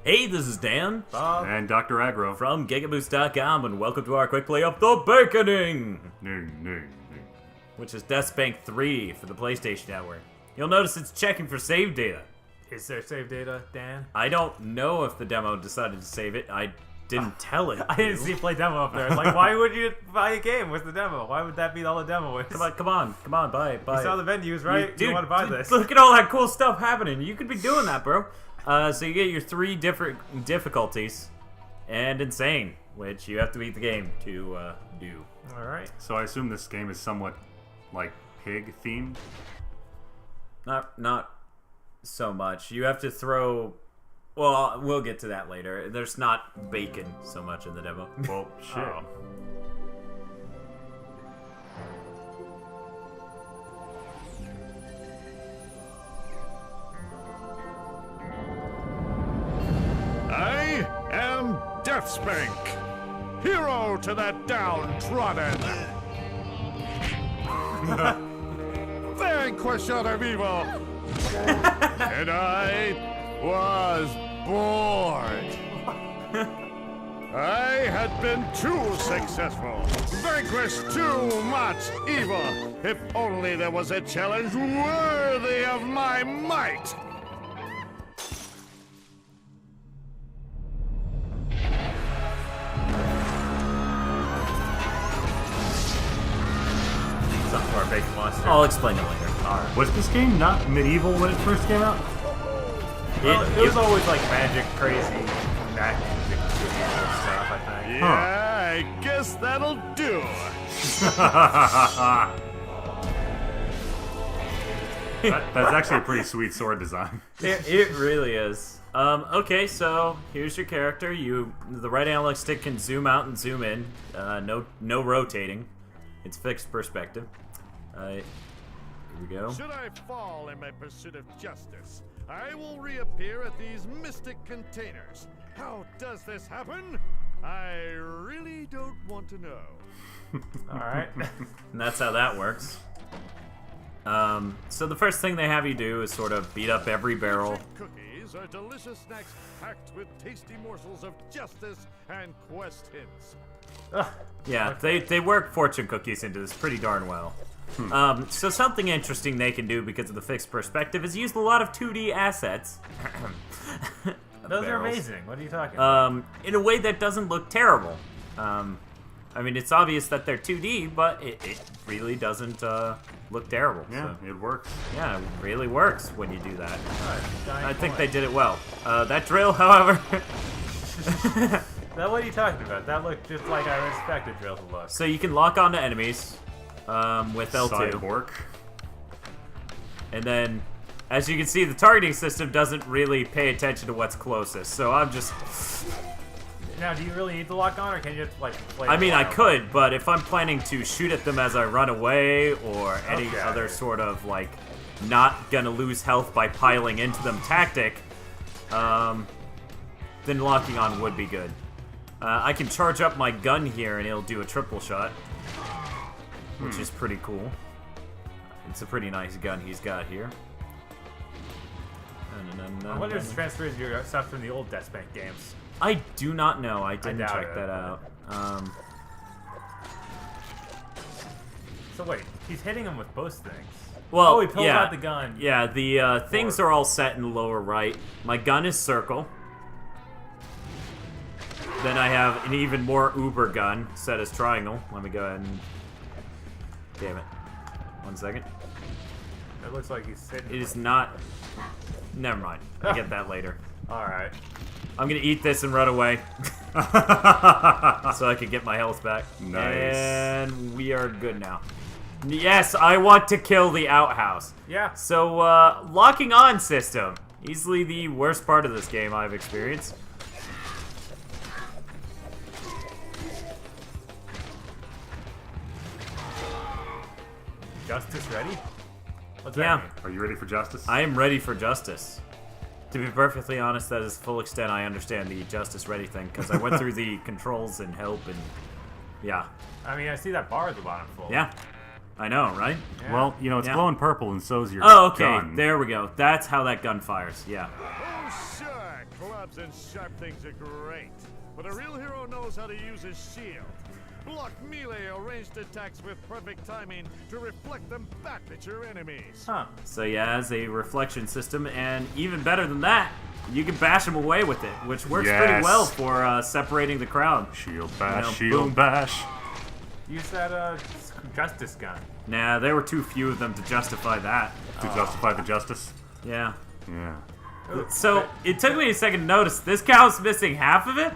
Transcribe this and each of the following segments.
Hey, this is Dan and Dr. Aggro from GigaBoots.com, and welcome to our quick play of The Baconing! Which is Death Spank 3 for the PlayStation Network. You'll notice it's checking for save data. Is there save data, Dan? I don't know if the demo decided to save it. I didn't tell it. I didn't see play demo up there. Like, why would you buy a game with the demo? Why would that be all the demo is? Come on, buy it. You saw the venues, right? You want to buy this. Look at all that cool stuff happening. You could be doing that, bro. So you get your 3 different difficulties, and insane, which you have to beat the game to do. Alright. So I assume this game is somewhat, like, pig themed? Not so much. You have to throw... Well, we'll get to that later. There's not bacon so much in the demo. Well, shit. Oh. I am Death Spank, hero to the downtrodden. Vanquisher of evil. And I was bored. I had been too successful, vanquished too much evil. If only there was a challenge worthy of my might. Something for our bacon monster. I'll explain it later. Alright. Was this game not medieval when it first came out? Well, it was always like magic, crazy, magic stuff, I think. Yeah, I guess that'll do. That's actually a pretty sweet sword design. It really is. Okay, so here's your character. The right analog stick can zoom out and zoom in. No rotating. It's fixed perspective. Here we go. Should I fall in my pursuit of justice, I will reappear at these mystic containers. How does this happen? I really don't want to know. Alright. And that's how that works. So the first thing they have you do is sort of beat up every barrel. Cookies are delicious snacks packed with tasty morsels of justice and quest hints. Yeah, they work fortune cookies into this pretty darn well. So something interesting they can do because of the fixed perspective is use a lot of 2D assets. Those are Barrels. amazing. What are you talking about? In a way that doesn't look terrible. I mean, it's obvious that they're 2D, but it really doesn't look terrible. Yeah, So, it works. yeah, it really works when you do that. Alright, I think they did it well. That drill, however... Now, what are you talking about? That looked just like I expected drill to look. So you can lock onto enemies with L2. Cyborg. And then, as you can see, the targeting system doesn't really pay attention to what's closest. So I'm just... Now, do you really need to lock on, or can you just, like, play I mean, I wild? could, but if I'm planning to shoot at them as I run away, or any Okay. other sort of, like, not gonna lose health by piling into them tactic, then locking on would be good. I can charge up my gun here, and it'll do a triple shot, which is pretty cool. It's a pretty nice gun he's got here. I wonder if it's transferred your stuff from the old Death Spank games. I do not know. I didn't doubt check it. that out. So wait, he's hitting him with both things. Well, Oh, he pulls yeah, out the gun. Yeah, the things are all set in the lower right. My gun is circle. Then I have an even more uber gun set as triangle. Let me go ahead and... Damn it. 1 second. It looks like he's hitting. It is not... Never mind. I'll get that later. Alright. I'm gonna eat this and run away. So I can get my health back. Nice. And we are good now. Yes, I want to kill the outhouse. Yeah. So, locking on system. Easily the worst part of this game I've experienced. Justice ready? What's Yeah. that mean? Are you ready for justice? I am ready for justice. To be perfectly honest, that is the full extent I understand the justice ready thing, because I went through the controls and help and... Yeah. I mean, I see that bar at the bottom full. Yeah. I know, right? Yeah. Well, you know, it's Yeah. glowing purple, and so's your Oh, okay. gun. There we go. That's how that gun fires. Yeah. Oh, sure, clubs and sharp things are great, but a real hero knows how to use his shield. Block melee or ranged attacks with perfect timing to reflect them back at your enemies. Huh. So yeah, has a reflection system, and even better than that, you can bash them away with it, which works pretty well for separating the crowd. Shield bash, You know, shield boom. bash. Use that justice gun. Nah, there were too few of them to justify that. To justify the justice. Yeah. Yeah. So it took me a second to notice this cow's missing half of it.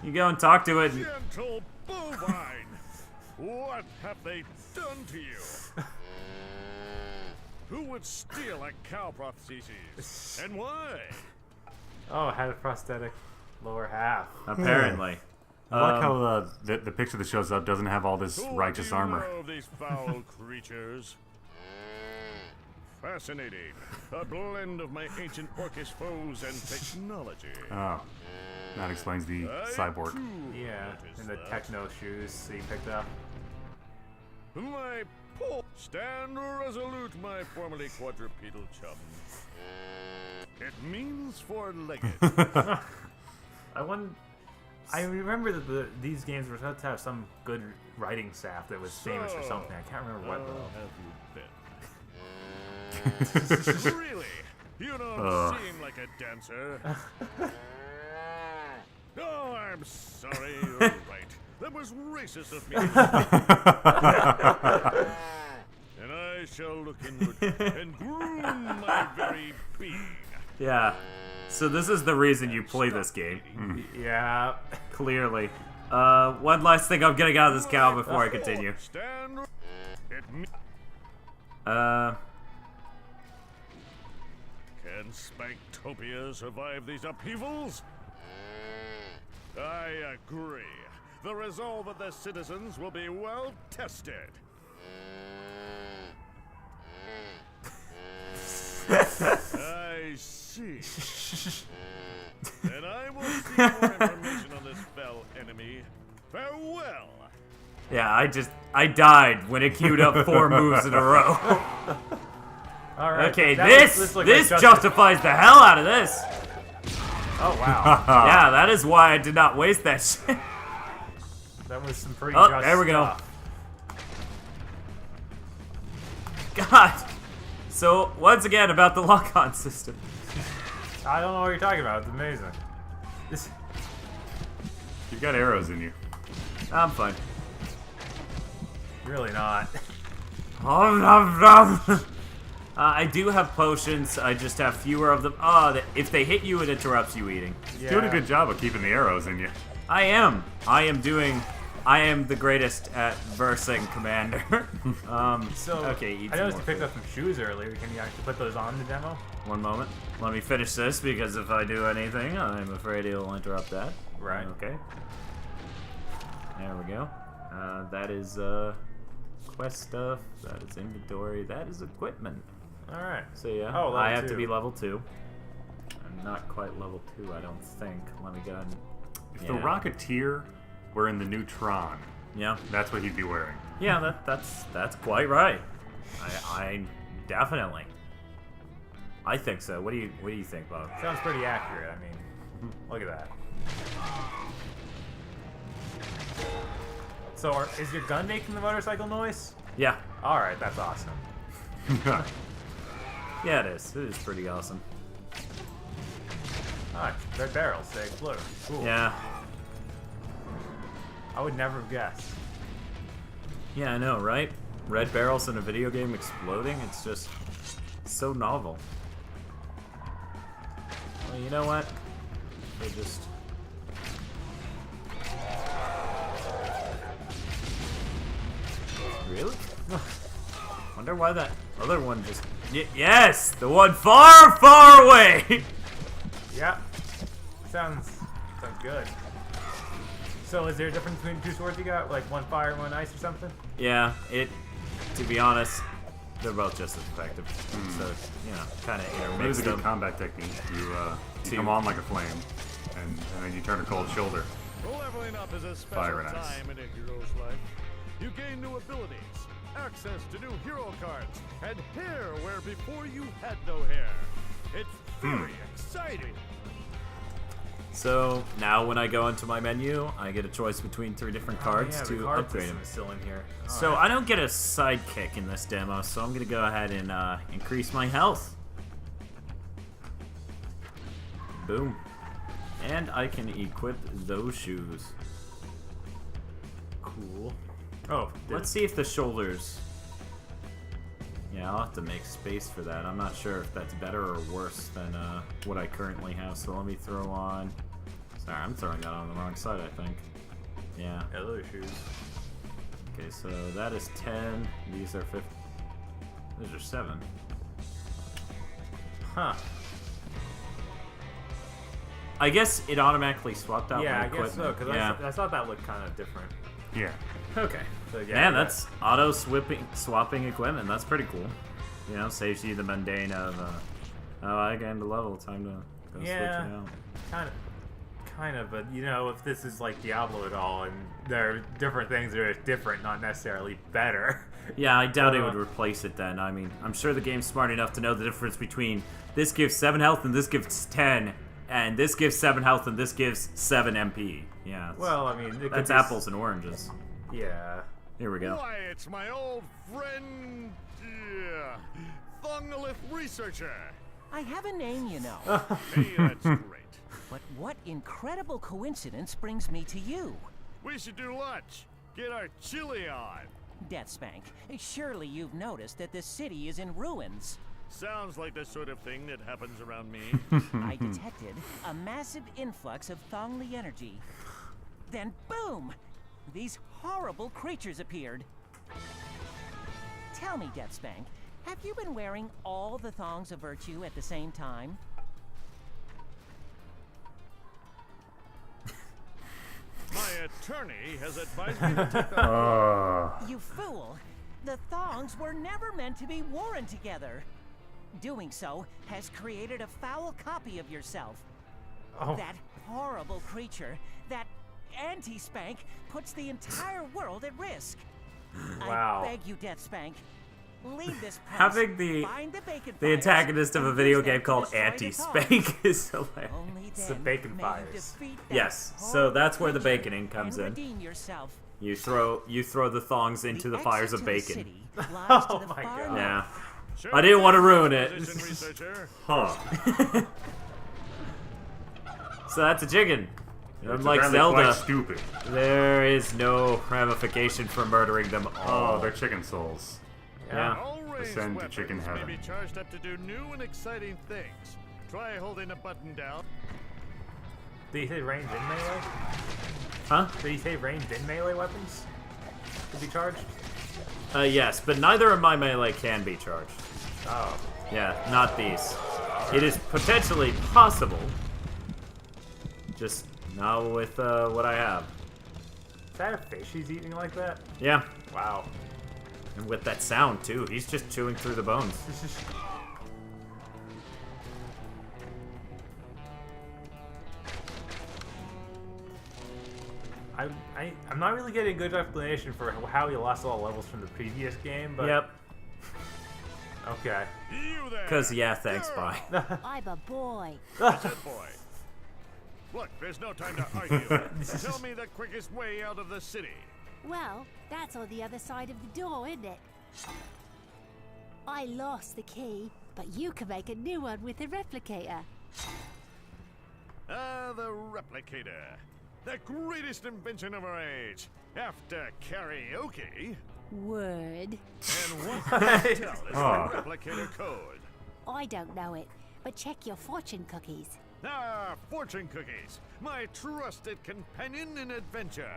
You go and talk to it. And, Gentle bovine, what have they done to you? Who would steal a cow prosthesis, and why? Oh, had a prosthetic lower half. apparently. I like how the picture that shows up doesn't have all this Who righteous do you armor. know of these foul creatures? Fascinating. A blend of my ancient orcish foes and technology. Oh. That explains the I cyborg. too Yeah, noticed and the that. techno shoes that you picked up. My poor stand resolute, my formerly quadrupedal chum. It means four-legged. I remember that these games were supposed to have some good writing staff that was famous for something. I can't remember what. How have you been? Really? You don't seem like a dancer. Oh, I'm sorry. You're right. That was racist of me. And I shall look inward and groom my very being. Yeah. So this is the reason you play this game. Yeah. Clearly. One last thing I'm getting out of this cow before I continue. Stand. Can Spanktopia survive these upheavals? I agree. The resolve of the citizens will be well tested. I see. And I will see more information on this fell enemy. Farewell. Yeah, I died when it queued up 4 moves in a row. All right. Okay, that this looked like justice. justifies the hell out of this. Oh wow, Yeah, that is why I did not waste that shit. that was some pretty. Oh, just there we go. stuff. God. So, once again, about the lock-on system. I don't know what you're talking about. It's amazing. This. You've got arrows in you. I'm fine. Really not. I do have potions, I just have fewer of them. If they hit you, it interrupts you eating. Yeah. Doing a good job of keeping the arrows in you. I am the greatest at versing Commander. So okay, eat I some noticed more you picked food. up some shoes earlier. Can you actually put those on the demo? One moment. Let me finish this, because if I do anything, I'm afraid it'll interrupt that. Right. Okay. There we go. That is, quest stuff. That is inventory. That is equipment. All right. So yeah, Oh, level I have to 2. be level 2. I'm not quite level 2, I don't think. Let me go ahead and... If the Rocketeer were in the new Tron, Yeah. that's what he'd be wearing. Yeah, that's quite right. I definitely. I think so. What do you think, Bob? Sounds pretty accurate. I mean, look at that. So, is your gun making the motorcycle noise? Yeah. All right, that's awesome. Yeah, it is. It is pretty awesome. Ah, red barrels, they explode. Cool. Yeah. I would never have guessed. Yeah, I know, right? Red barrels in a video game exploding? It's just so novel. Well, you know what? They just... Really? Wonder why that other one just... yes! The one far, far away! Yeah. Sounds good. So, is there a difference between the two swords you got? Like one fire and one ice or something? Yeah, to be honest, they're both just as effective. So, you know, kind of It is intermix a good them. combat technique. You Two. come on like a flame, and then you turn a cold shoulder. Leveling up is a Fire special and ice. time in a hero's life. You gain new abilities, access to new hero cards, and hair where before you had no hair. It's very exciting. So now when I go into my menu, I get a choice between 3 different cards the to card upgrade system them. is still in here. So I don't get a sidekick in this demo, so I'm gonna go ahead and increase my health. Boom. And I can equip those shoes. Cool. Oh, Let's see if the shoulders... Yeah, I'll have to make space for that. I'm not sure if that's better or worse than what I currently have, so let me throw on... Sorry, I'm throwing that on the wrong side, I think. Yeah. those shoes. Okay, so that is 10. These are 50. Those are 7. Huh. I guess it automatically swapped out Yeah, my I guess so, equipment. because Yeah. I thought that looked kind of different. Yeah. Okay. So, yeah, Man, that's swapping equipment. That's pretty cool. You know, saves you the mundane of, oh, I gained a level. Time to go switch it out. Kind of, but you know, if this is like Diablo at all, and there are different things that are different, not necessarily better. Yeah, I doubt it would replace it then. I mean, I'm sure the game's smart enough to know the difference between this gives 7 health and this gives 10, and this gives 7 health and this gives 7 MP. Yeah. Well, I mean, it That's could be apples and oranges. Yeah. Here we go. Why, it's my old friend, Thongalith Researcher. I have a name, you know. Hey, that's great. But what incredible coincidence brings me to you? We should do lunch. Get our chili on. Death Spank, surely you've noticed that the city is in ruins. Sounds like the sort of thing that happens around me. I detected a massive influx of Thongli energy. Then boom! These horrible creatures appeared. Tell me, Death Spank, have you been wearing all the thongs of virtue at the same time? My attorney has advised me to take that. You fool! The thongs were never meant to be worn together. Doing so has created a foul copy of yourself. Oh. That horrible creature, that anti-Spank, puts the entire world at risk. Wow. I beg you, Death Spank, leave this place, Having the find the bacon The fires, antagonist of a and video use them game to called destroy the Anti-Spank thongs. is hilarious. Only It's the then bacon may fires. you defeat that Yes, so horrible that's where the creature baconing comes and in. redeem yourself. You throw the thongs into the fires exit of to the bacon. city lies to Oh the my far God. north. Yeah. Sure I didn't want to thing, ruin it. Position researcher. Huh. So that's a chicken. Unlike Apparently Zelda, quite stupid. there is no ramification for murdering them all. Oh, they're chicken souls. Yeah. All ranged Ascend to weapons chicken may heaven. be charged up to do new and exciting things. Try holding a button down. Did he say ranged in melee? Huh? Did he say ranged in melee weapons to be charged? Yes, but neither of my melee can be charged. Oh. Yeah, not these. It is potentially possible, just not with what I have. Is that a fish he's eating like that? Yeah, Wow. and with that sound too. He's just chewing through the bones. I'm not really getting a good explanation for how he lost all the levels from the previous game, but Yep. okay. You there. Cause yeah, thanks, Girl. bye. I'm a boy. Good boy. Look, there's no time to argue. Tell me the quickest way out of the city. Well, that's on the other side of the door, isn't it? I lost the key, but you can make a new one with the replicator. Ah, the replicator. The greatest invention of our age. After karaoke. Word. And what the hell is Oh. the replicator code? I don't know it, but check your fortune cookies. Ah, fortune cookies. My trusted companion in adventure.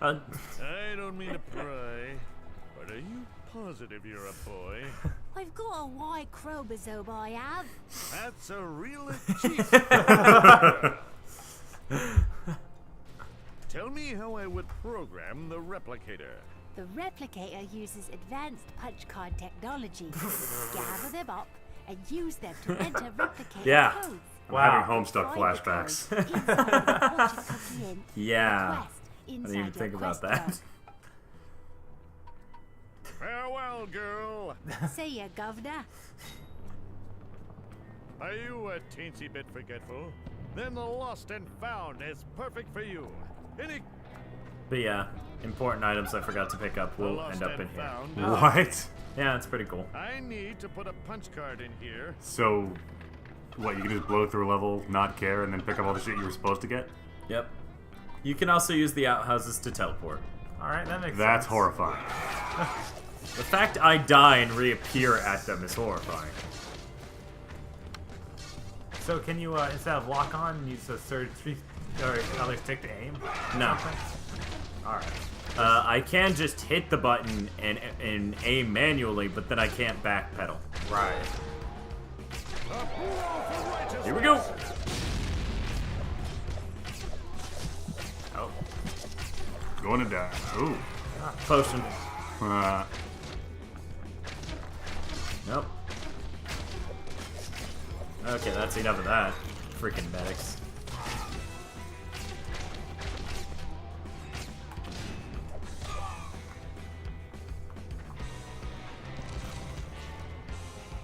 Uh, I don't mean to pry, but are you positive you're a boy? I've got a Y chromosome, I have. That's a real achievement. Tell me how I would program the replicator. The replicator uses advanced punch card technology. Gather them up and use them to enter replicator Yeah. codes. I'm Wow. having Homestuck Find the flashbacks. codes inside the fortune cookie in. Yeah. Quest I inside didn't even your think about quest that. log. Farewell, girl. See ya, Governor. Are you a teensy bit forgetful? Then the lost and found is perfect for you. Any But yeah, important items I forgot to pick up will lost end up and in here. found. What? Yeah, it's pretty cool. I need to put a punch card in here. So, what, you can just blow through a level, not care, and then pick up all the shit you were supposed to get? Yep. You can also use the outhouses to teleport. Alright, that makes That's sense. horrifying. The fact I die and reappear at them is horrifying. So can you, instead of lock on, use the third or other stick to aim? No. Alright. I can just hit the button and aim manually, but then I can't backpedal. Right. Here we go! Oh. Going to die. Ooh. Potion. Uh, Nope. Okay, that's enough of that. Freaking medics.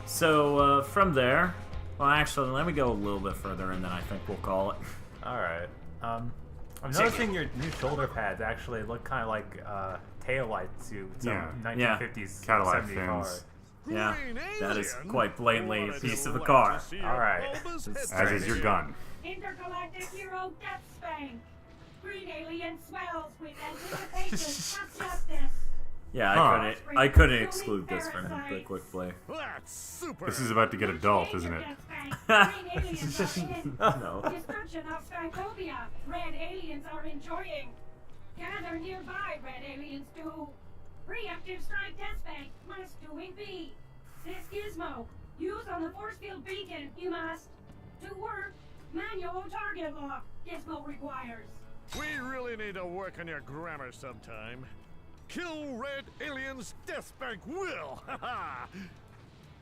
So, from there... Well, actually, let me go a little bit further, and then I think we'll call it. Alright. I'm noticing your new shoulder pads actually look kind of like tail lights to some Yeah. 1950s Cadillac 70s car. fins. Yeah, Green that is alien? quite blatantly a Wanted piece to of a like car. to see your Alright. bulbous As head As is your here. gun. Intergalactic hero Death Spank. Green alien swells with anticipation of justice. Yeah, Huh. I couldn't exclude this from the quick play. That's super. This is about to get adult, isn't it? Death Spank. Green aliens are in. No. Destruction of Spankopia. Red aliens are enjoying. Gather nearby, red aliens do. Preemptive strike Death Spank must doing be. This gizmo. Use on the force field beacon. You must. To work. Manual target lock. Gizmo requires. We really need to work on your grammar sometime. Kill red aliens, Death Spank will. Haha.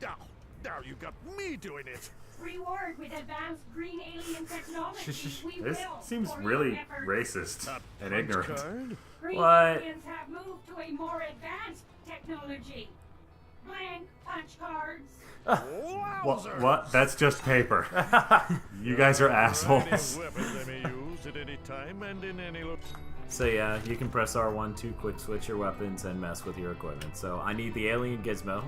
Now you got me doing it. Reward with advanced green alien technology. We This will seems for your really efforts. racist A and punch ignorant. card? Green What? aliens have moved to a more advanced technology. Blank punch cards. What? That's just paper. You guys are assholes. Weapons they may use at any time and in any location. So yeah, you can press R1 to quick switch your weapons and mess with your equipment. So I need the alien gizmo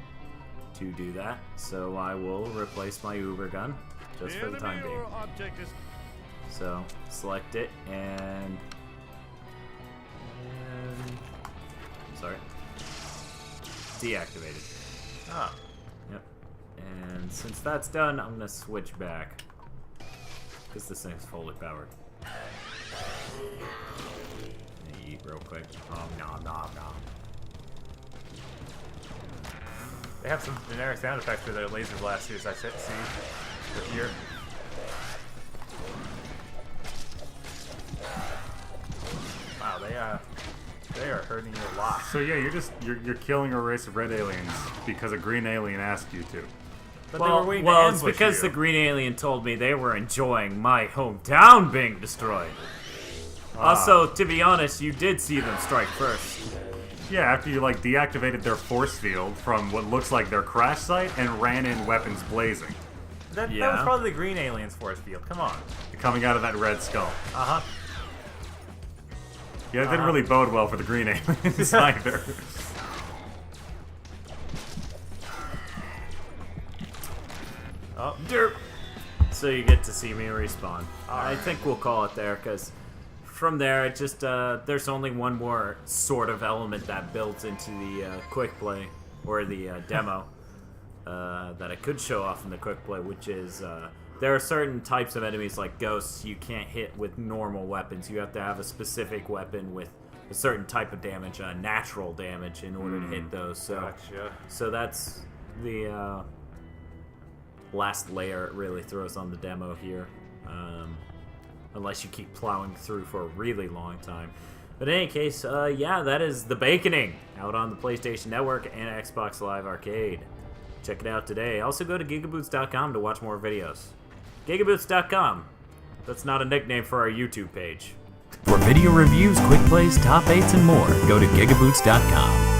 to do that. So I will replace my Uber gun just for the time being. Object is So select it and sorry, deactivated. Oh. Yep. And since that's done, I'm gonna switch back because this thing's fully powered. Eat real quick. Nom nom nom. They have some generic sound effects for their laser blasters, I see. With here. Wow, they are hurting you a lot. So yeah, you're killing a race of red aliens because a green alien asked you to. But they were waiting to Well, it's ambush because you. the green alien told me they were enjoying my hometown being destroyed. Also, to be honest, you did see them strike first. Yeah, after you like deactivated their force field from what looks like their crash site and ran in weapons blazing, That was Yeah. probably the green alien's force field. Come on. coming out of that red skull. Uh-huh. Yeah, it didn't really bode well for the green aliens either. Oh, Derp. So you get to see me respawn. I think we'll call it there because from there it just there's only one more sort of element that builds into the quick play or the demo that I could show off in the quick play, which is there are certain types of enemies like ghosts you can't hit with normal weapons. You have to have a specific weapon with a certain type of damage, natural damage, in order to hit those. So, gotcha. so that's the last layer it really throws on the demo here. Unless you keep plowing through for a really long time. But in any case, yeah, that is The Baconing out on the PlayStation Network and Xbox Live Arcade. Check it out today. Also go to GigaBoots.com to watch more videos. GigaBoots.com. That's not a nickname for our YouTube page. For video reviews, quick plays, top 8s, and more, go to GigaBoots.com.